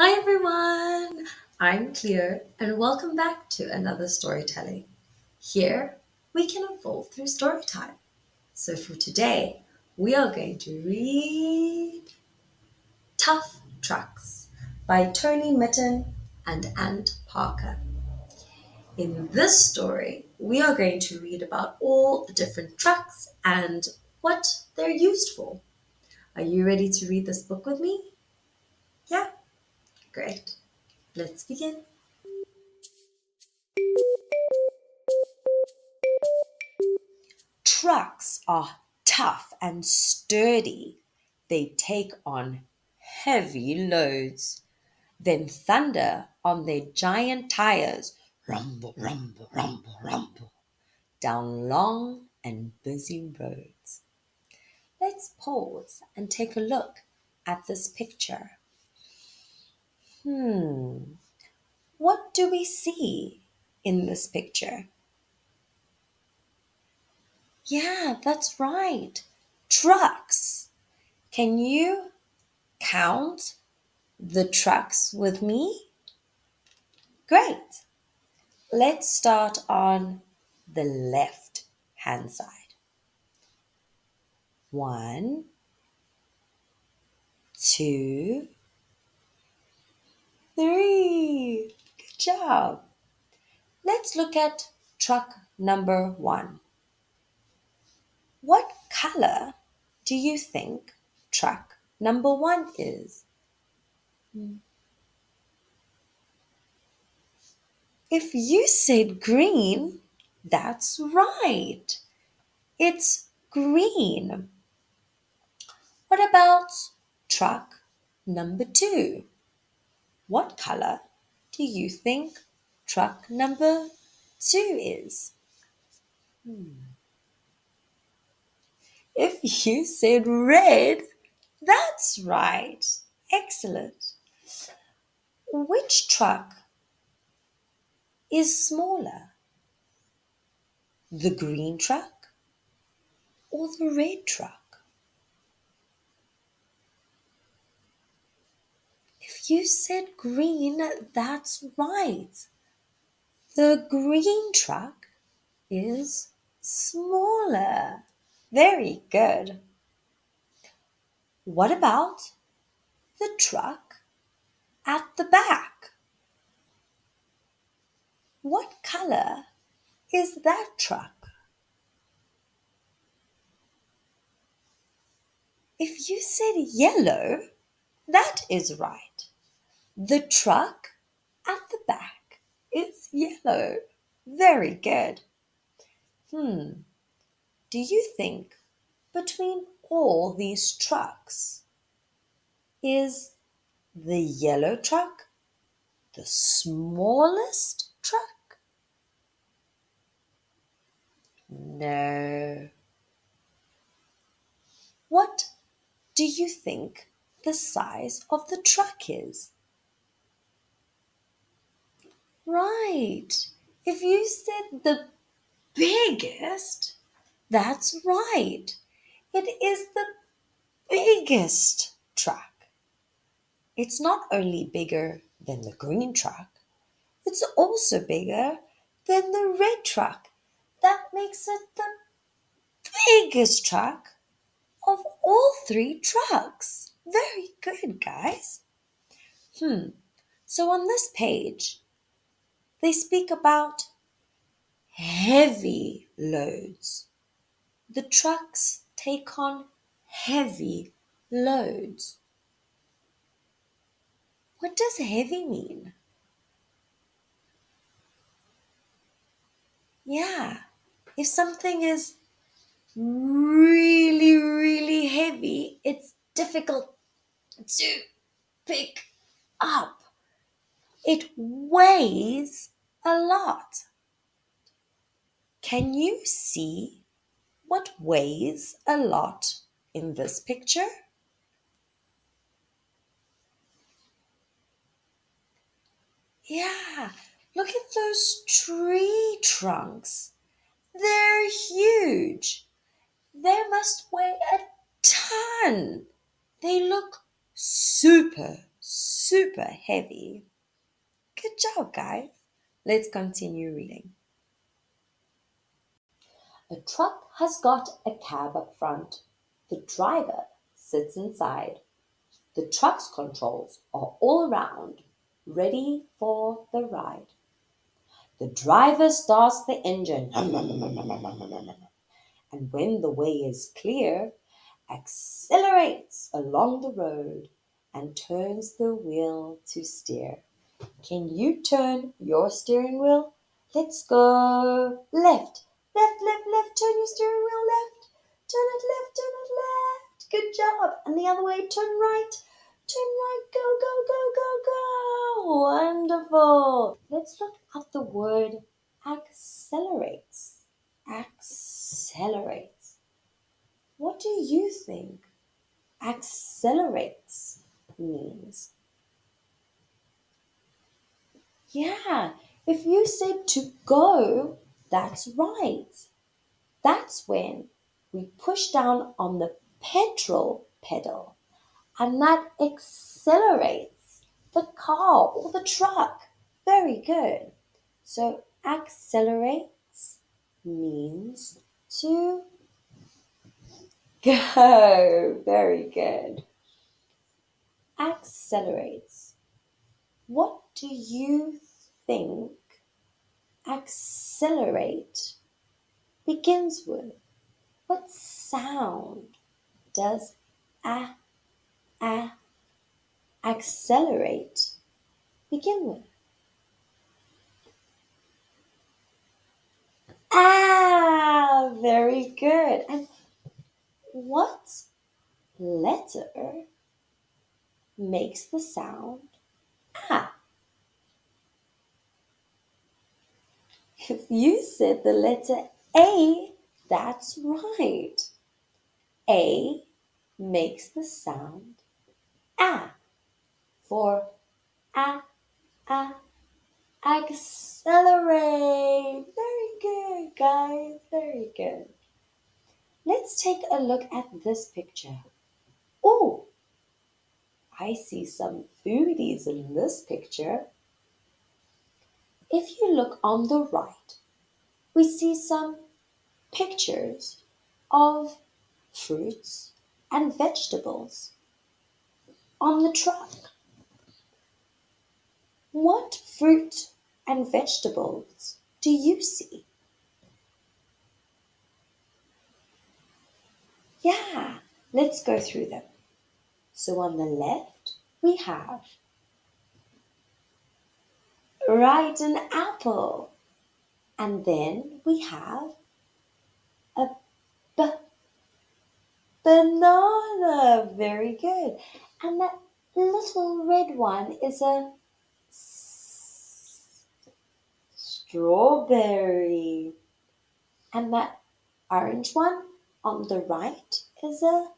Hi everyone! I'm Cleo and welcome back to another storytelling. Here we can evolve through story time. So for today, we are going to read Tough Trucks by Tony Mitten and Ant Parker. In this story, we are going to read about all the different trucks and what they're used for. Are you ready to read this book with me? Yeah? Great. Let's begin. Trucks are tough and sturdy. They take on heavy loads, then thunder on their giant tires, rumble, rumble, rumble, rumble, down long and busy roads. Let's pause and take a look at this picture. What do we see in this picture? Yeah, that's right. Trucks. Can you count the trucks with me? Great. Let's start on the left hand side. One, two, three. Good job. Let's look at truck number one. What color do you think truck number one is? If you said green, that's right. It's green. What about truck number two? What color do you think truck number two is? If you said red, that's right. Excellent. Which truck is smaller? The green truck or the red truck? If you said green, that's right. The green truck is smaller. Very good. What about the truck at the back? What color is that truck? If you said yellow, that is right. The truck at the back is yellow. Very good. Hmm. Do you think between all these trucks is the yellow truck the smallest truck? No. What do you think the size of the truck is? Right. If you said the biggest, that's right. It is the biggest truck. It's not only bigger than the green truck, it's also bigger than the red truck. That makes it the biggest truck of all three trucks. Very good, guys. So on this page, they speak about heavy loads. The trucks take on heavy loads. What does heavy mean? Yeah, if something is really, really heavy, it's difficult to pick up. It weighs a lot. Can you see what weighs a lot in this picture? Yeah, look at those tree trunks. They're huge. They must weigh a ton. They look super, super heavy. Good job, guys. Let's continue reading. A truck has got a cab up front. The driver sits inside. The truck's controls are all around, ready for the ride. The driver starts the engine, and when the way is clear, accelerates along the road and turns the wheel to steer. Can you turn your steering wheel? Let's go. Left, left, left, left. Turn your steering wheel left. Turn it left, turn it left. Good job. And the other way, turn right. Turn right. Go, go, go, go, go. Wonderful. Let's look at the word accelerates. Accelerates. What do you think accelerates means? Yeah, if you said to go, that's right. That's when we push down on the petrol pedal and that accelerates the car or the truck. Very good. So accelerates means to go. Very good. Accelerates. What do you think accelerate begins with? What sound does a, a accelerate begin with? Ah, very good. And what letter makes the sound ah? If you said the letter A, that's right. A makes the sound ah for a, a, accelerate. Very good, guys. Very good. Let's take a look at this picture. Oh, I see some foodies in this picture. If you look on the right, we see some pictures of fruits and vegetables on the truck. What fruit and vegetables do you see? Yeah, let's go through them. So on the left, we have right an apple. And then we have a banana. Very good. And that little red one is a strawberry. And that orange one on the right is a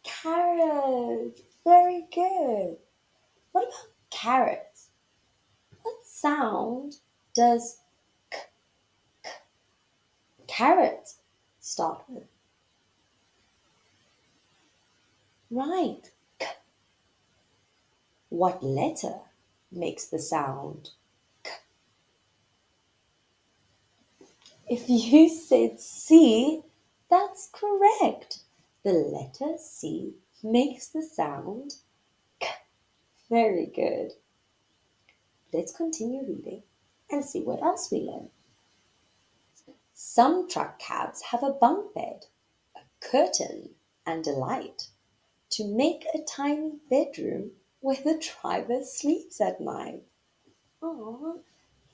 carrot. Very good. What about carrots? What sound does carrot start with? Right. What letter makes the sound? If you said C, that's correct. The letter C makes the sound K. Very good. Let's continue reading and see what else we learn. Some truck cabs have a bunk bed, a curtain, and a light to make a tiny bedroom where the driver sleeps at night. Aww,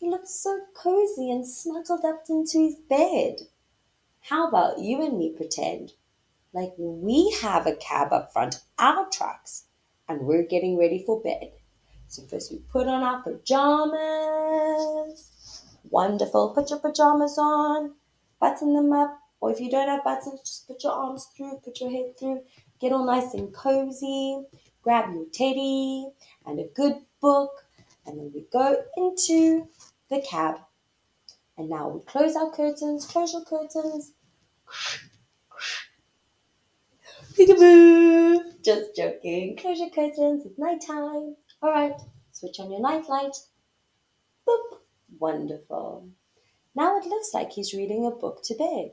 he looks so cozy and snuggled up into his bed. How about you and me pretend like we have a cab up front, our trucks, and we're getting ready for bed. So first we put on our pajamas. Wonderful. Put your pajamas on, button them up, or if you don't have buttons, just put your arms through, put your head through, get all nice and cozy, grab your teddy and a good book, and then we go into the cab. And now we close our curtains, close your curtains. Peekaboo! Just joking. Close your curtains. It's nighttime. All right. Switch on your night light. Boop. Wonderful. Now it looks like he's reading a book to bed.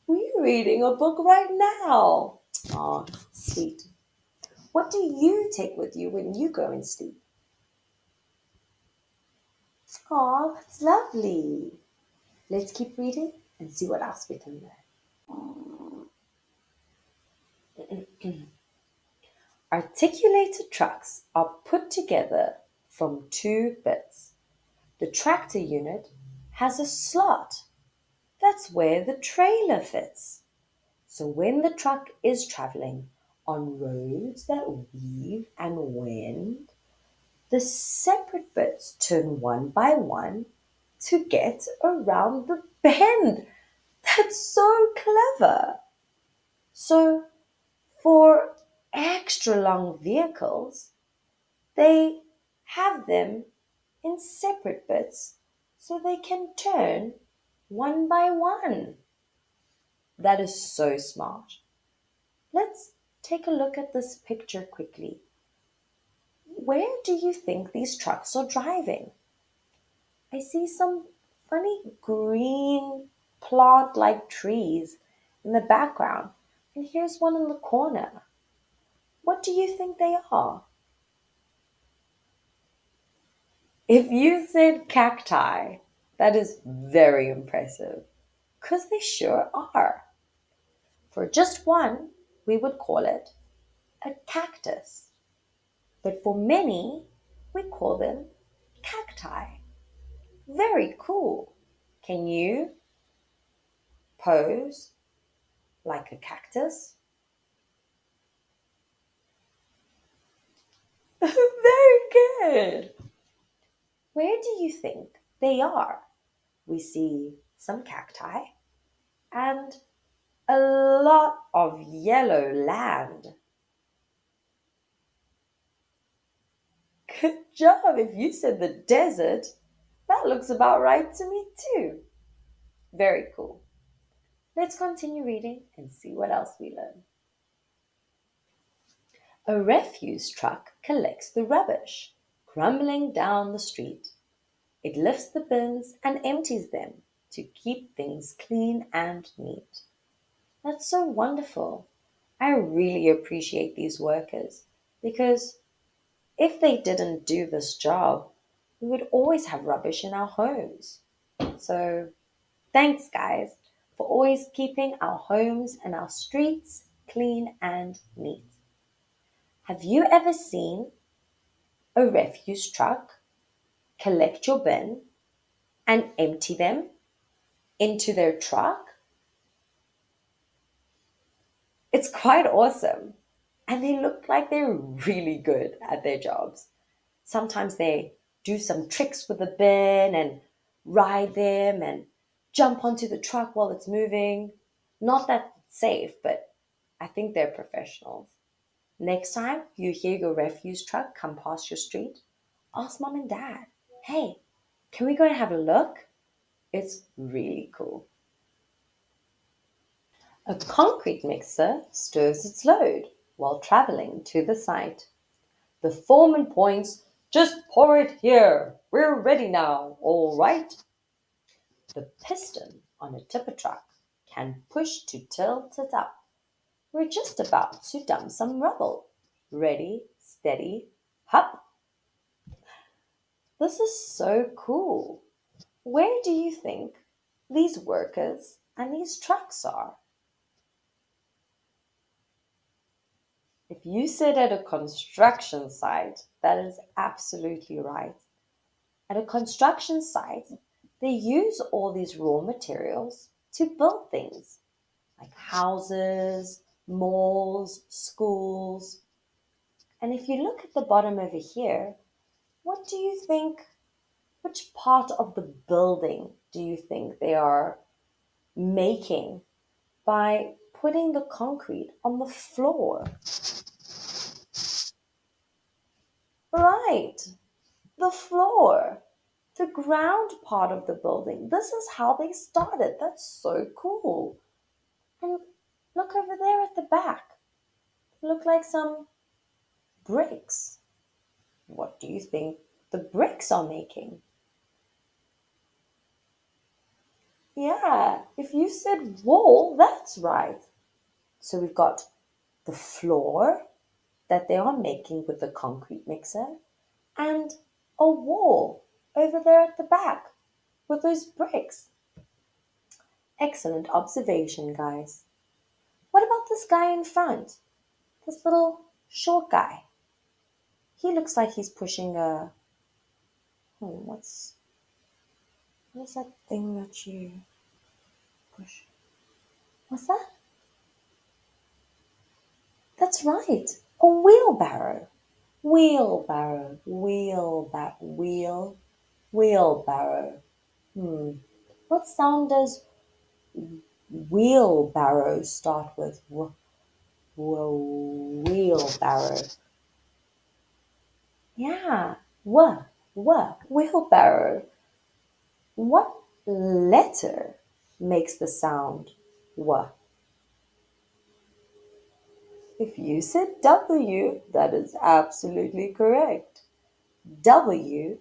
We're reading a book right now. Oh, sweet. What do you take with you when you go and sleep? Oh, that's lovely. Let's keep reading and see what else we can learn. Articulated trucks are put together from two bits. The tractor unit has a slot. That's where the trailer fits. So when the truck is traveling on roads that weave and wend, the separate bits turn one by one to get around the bend. That's so clever. So for extra long vehicles, they have them in separate bits so they can turn one by one. That is so smart. Let's take a look at this picture quickly. Where do you think these trucks are driving? I see some funny green plant like trees in the background, and here's one in the corner. What do you think they are? If you said cacti, that is very impressive, because they sure are. For just one, we would call it a cactus, but for many, we call them cacti. Very cool. Can you pose like a cactus? Very good. Where do you think they are? We see some cacti and a lot of yellow land. Good job. If you said the desert, that looks about right to me too. Very cool. Let's continue reading and see what else we learn. A refuse truck collects the rubbish, crumbling down the street. It lifts the bins and empties them to keep things clean and neat. That's so wonderful. I really appreciate these workers because if they didn't do this job, we would always have rubbish in our homes. So, thanks, guys, for always keeping our homes and our streets clean and neat. Have you ever seen a refuse truck collect your bin and empty them into their truck? It's quite awesome. And they look like they're really good at their jobs. Sometimes they do some tricks with the bin and ride them and jump onto the truck while it's moving. Not that safe, but I think they're professionals. Next time you hear your refuse truck come past your street, ask mom and dad, hey, can we go and have a look? It's really cool. A concrete mixer stirs its load while traveling to the site. The foreman points, just pour it here. We're ready now, all right? The piston on a tipper truck can push to tilt it up. We're just about to dump some rubble. Ready, steady, hop. This is so cool. Where do you think these workers and these trucks are? If you sit at a construction site, that is absolutely right. At a construction site, they use all these raw materials to build things like houses, malls, schools. And if you look at the bottom over here, what do you think? Which part of the building do you think they are making by putting the concrete on the floor? Right, the floor, the ground part of the building. This is how they started. That's so cool. And Look over there at the back. Look like some bricks. What do you think the bricks are making? Yeah, if you said wall, that's right. So we've got the floor that they are making with the concrete mixer and a wall over there at the back with those bricks. Excellent observation, guys. What about this guy in front? This little short guy. He looks like he's pushing a. What's that thing that you push? What's that? That's right. A wheelbarrow. Wheelbarrow. Hmm. What sound does wheelbarrow start with? Wheelbarrow. Yeah. Wheelbarrow. What letter makes the sound w? If you said W, that is absolutely correct. W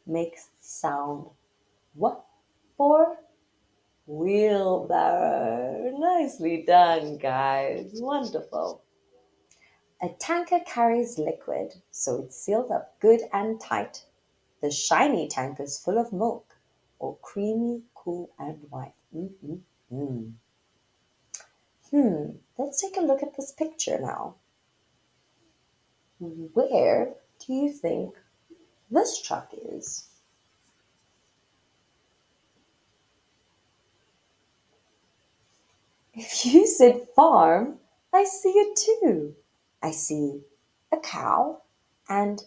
makes the sound w for wheelbarrow. Nicely done, guys. Wonderful. A tanker carries liquid, so it's sealed up good and tight. The shiny tank is full of milk, or creamy, cool, and white. Mm. Let's take a look at this picture now. Where do you think this truck is? If you said farm, I see it too. I see a cow and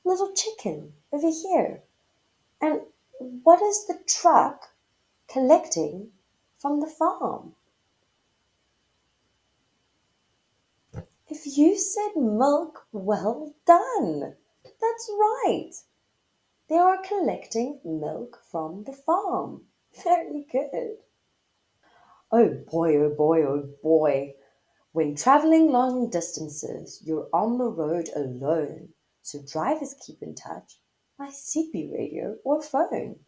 little chicken over here. And what is the truck collecting from the farm? If you said milk, well done. That's right. They are collecting milk from the farm. Very good. Oh boy, oh boy, oh boy. When traveling long distances, you're on the road alone, so drivers keep in touch by CB radio or phone.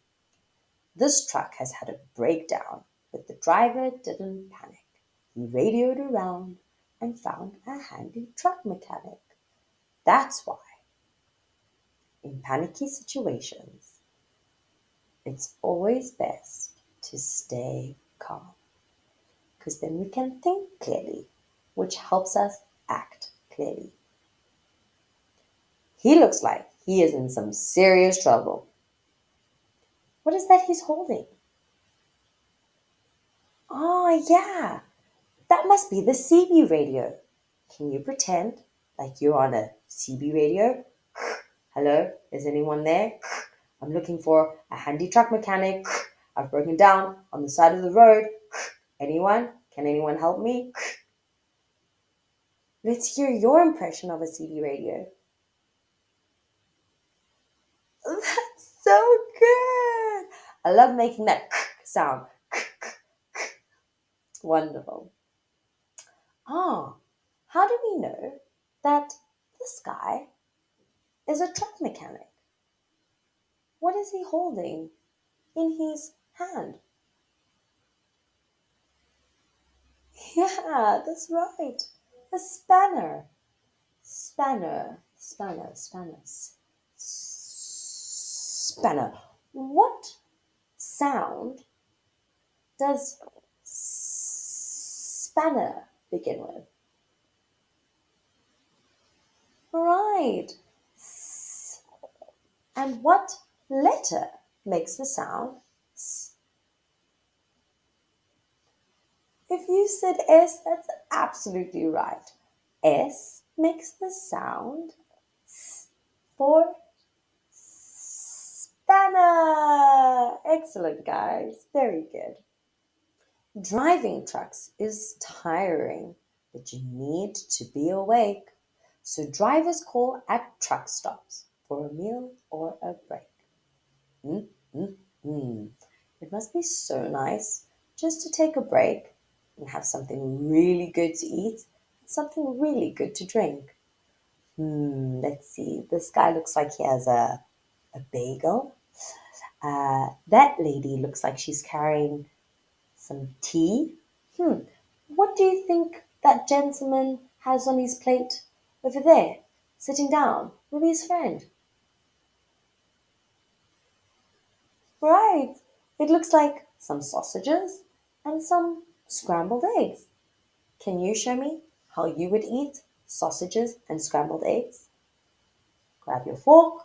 This truck has had a breakdown, but the driver didn't panic. He radioed around and found a handy truck mechanic. That's why, in panicky situations, it's always best to stay calm, because then we can think clearly, which helps us act clearly. He looks like he is in some serious trouble. What is that he's holding? Oh, yeah, that must be the CB radio. Can you pretend like you're on a CB radio? Hello, is anyone there? I'm looking for a handy truck mechanic. I've broken down on the side of the road. Anyone? Can anyone help me? Let's hear your impression of a CB radio. That's so good. I love making that sound. Wonderful. Ah, how do we know that this guy is a truck mechanic? What is he holding in his hand? Yeah, that's right. A spanner. Spanner. What sound does spanner begin with? Right. And what letter makes the sound S? If you said S, that's absolutely right. S makes the sound S for spanner. Excellent, guys. Very good. Driving trucks is tiring, but you need to be awake. So drivers call at truck stops for a meal or a break. Mm, mm, mm. It must be so nice just to take a break and have something really good to eat and something really good to drink. Let's see. This guy looks like he has a bagel. That lady looks like she's carrying some tea. Hmm. What do you think that gentleman has on his plate over there, sitting down with his friend? Right. It looks like some sausages and some scrambled eggs. Can you show me how you would eat sausages and scrambled eggs? Grab your fork,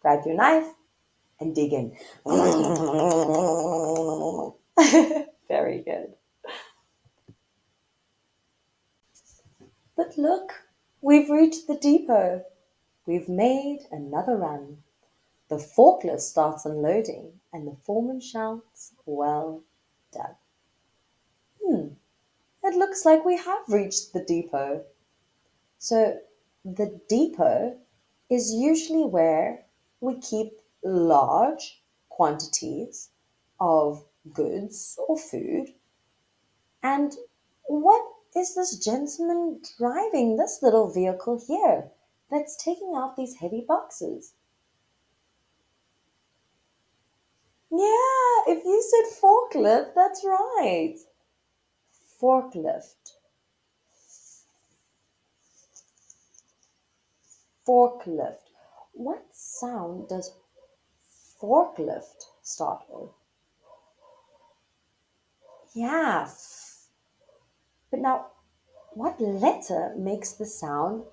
grab your knife, and dig in. Very good. But look, we've reached the depot. We've made another run. The forklift starts unloading, and the foreman shouts, "Well done." It looks like we have reached the depot. So, the depot is usually where we keep large quantities of goods or food. And what is this gentleman driving this little vehicle here that's taking out these heavy boxes? Yeah, if you said forklift, that's right. Forklift. Forklift. What sound does forklift start with? Yeah. But now, what letter makes the sound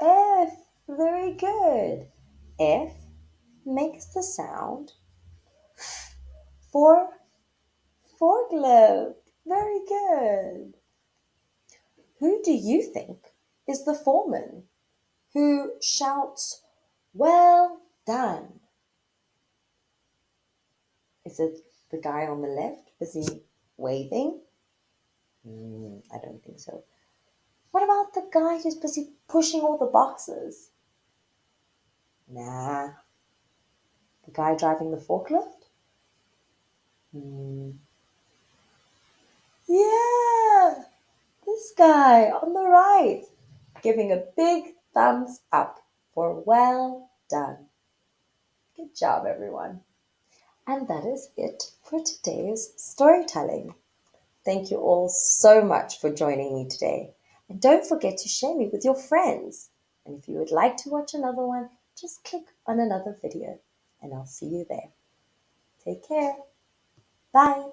F? Very good. F makes the sound for forklift. Very good. Who do you think is the foreman who shouts, "Well done"? Is it the guy on the left busy waving? I don't think so. What about the guy who's busy pushing all the boxes? Nah. The guy driving the forklift? Hmm. Yeah, this guy on the right, giving a big thumbs up for well done. Good job, everyone. And that is it for today's storytelling. Thank you all so much for joining me today. And don't forget to share me with your friends. And if you would like to watch another one, just click on another video and I'll see you there. Take care. Bye.